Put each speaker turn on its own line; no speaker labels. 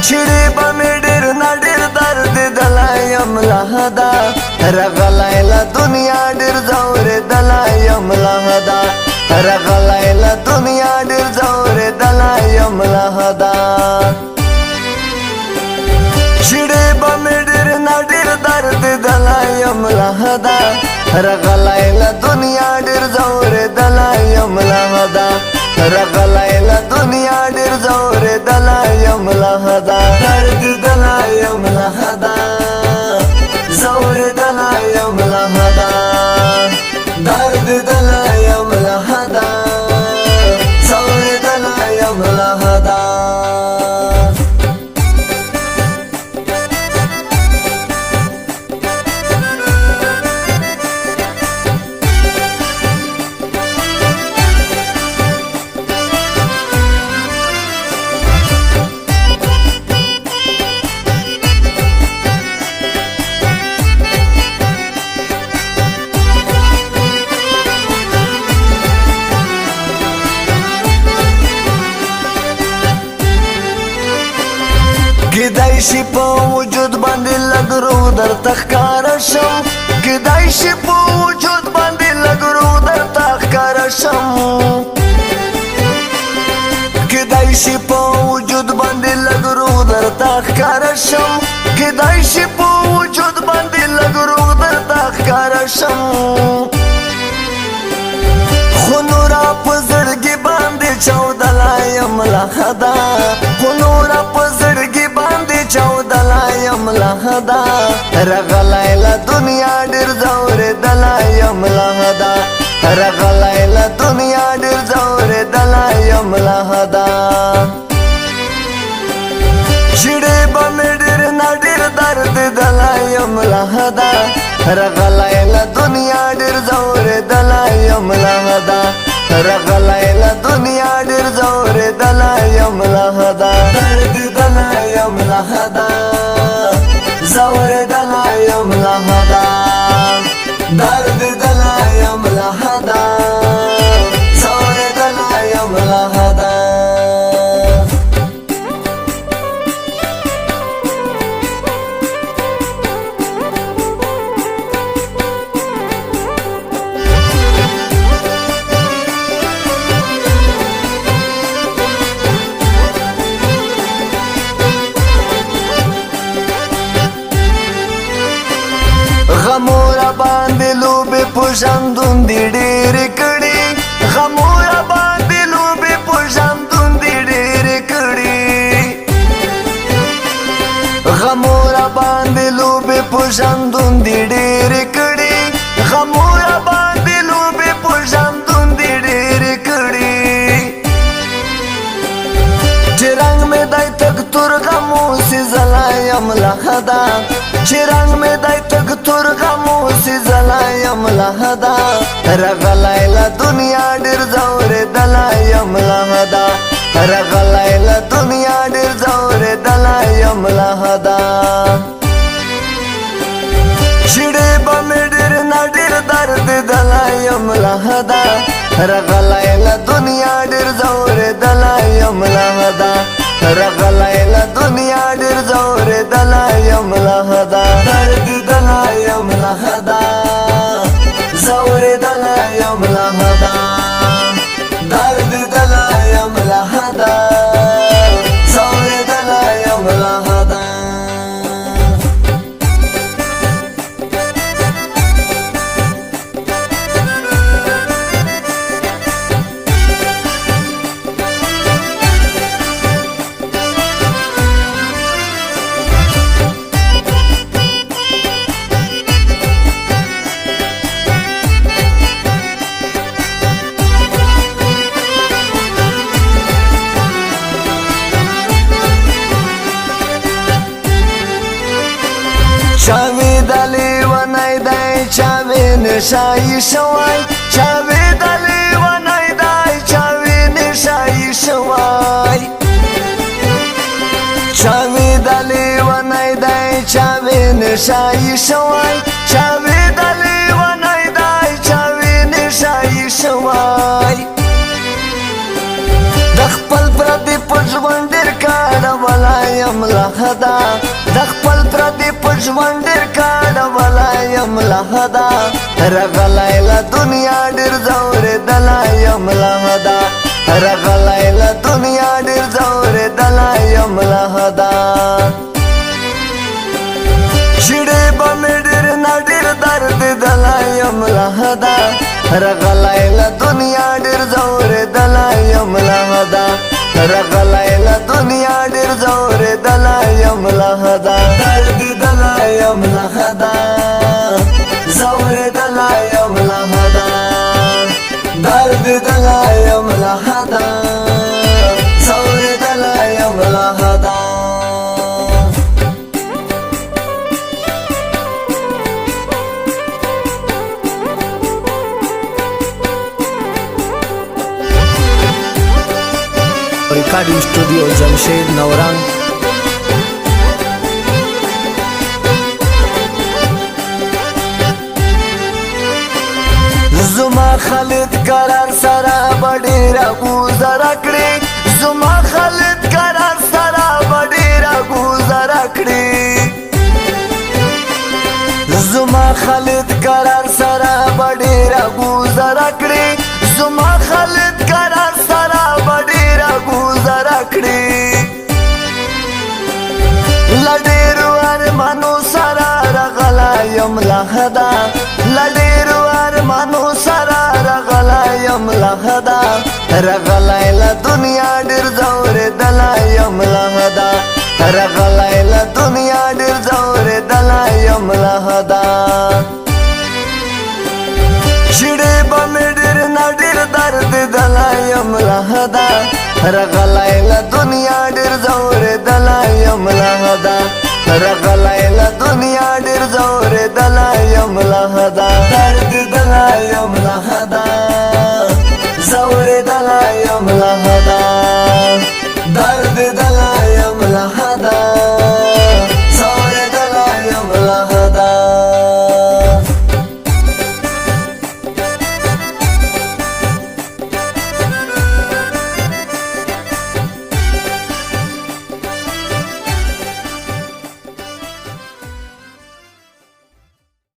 छिड़ी बमी ډیر نه ډیر درد دلایم لهدا رغلایلا دنیا ډیر زور دلایم لهدا رغلایلا دنیا ډیر زور دلایم لهدا छिड़ी बमी ډیر نه ډیر درد دلایم لهدا رغلایلا دنیا ډیر زور دلایم لهدا رغلایلا دنیا ډیر زور دلایم لهدا درد دلایم لهدا زور دلایم لهدا درد دلایم لهدا زور دلایم لهدا کدای شي په وجود باندې لګرو در تخکار شم کدای شي په وجود باندې لګرو در تخکار شم کدای شي په وجود باندې لګرو در تخکار شم کدای شي په وجود باندې لګرو در تخکار شم خو نورا په زړګي باندې چودلایم لهدا خو نورا په زړګي چودلایم لهدا رغلایلا دنیا ډیر زور دلایم لهدا رغلایلا دنیا ډیر زور دلایم لهدا छिड़ी बमी ډیر نه ډیر درد دلایم لهدا رغلایلا دنیا ډیر زور دلایم لهدا رغلایلا دنیا ډیر زور دلایم لهدا درد دلایم لهدا زور دلایم لهدا درد دلایم لهدا زور دلایم لهدا غمورا باندې لوبې پوښاندون دي ډېر کړي غمورا باندې لوبې پوښاندون دي ډېر کړي غمورا باندې لوبې پوښاندون دي ډېر کړي غمورا باندې لوبې پوښاندون دي ډېر کړي چې رنگ مې دای تک تور غمو سي زلایم لهدا چې رنگ مې دای تک تور غمو سي زلایم لهدا رغلایلا دنیا ډیر زور دلایم لهدا رغلایلا دنیا ډیر زور دلایم لهدا छिड़ी बमी ډیر نه ډیر درد دلایم لهدا رغلایلا دنیا ډیر زور دلایم لهدا رغلایلا دنیا ډیر زور دلایم لهدا درد دلایم لهدا زور دلایم لهدا درد دلایم لهدا زور دلایم لهدا چاوی دلی ونای دای چاوی نشایی شوای چاوی دلی ونای دای چاوی نشایی شوای چاوی دلی ونای دای چاوی نشایی شوای چاوی دلی ونای دای چاوی نشایی شوای د خپل پردي په ژوند ډېر کاڼه ولایم لحدا د خپل پردي په ژوند ډېر کاڼولی یم لحدا رغلی له دنیا ډېر ځورېدلی یم لحدا رغلی له دنیا ډېر ځورېدلی یم لحدا شیړې به مې ډېر نه ډېر دردېدلی یم لحدا رغلی له دنیا ډېر ځورېدلی یم لحدا رغلی له دنیا ډېر ځورېدلی یم لحدا دردېدلی یم لحدا ځورېدلی یم لحدا دردېدلی یم لحدا ځورېدلی یم لحدا
रिकॉर्डिंग स्टूडियो जमशेद नवरंग
زما خالد قرار سره بډیره گزاره کړې زما خالد قرار سره بډیره گزاره کړې زما خالد قرار سره بډیره گزاره کړې زما خالد قرار سره بډیره گزاره کړې لډیرو ارمانو سره رغلی یم لحدا لډیرو ارمانو سره رغلی یم لحدا رغلی له دنیا ډېر ځورېدلی یم لحدا رغلی له دنیا ډېر ځورېدلی یم لحدا شیړې به مې ډېر نه ډېر دردېدلی یم لحدا رغلی له دنیا ډېر ځورېدلی یم لحدا رغلی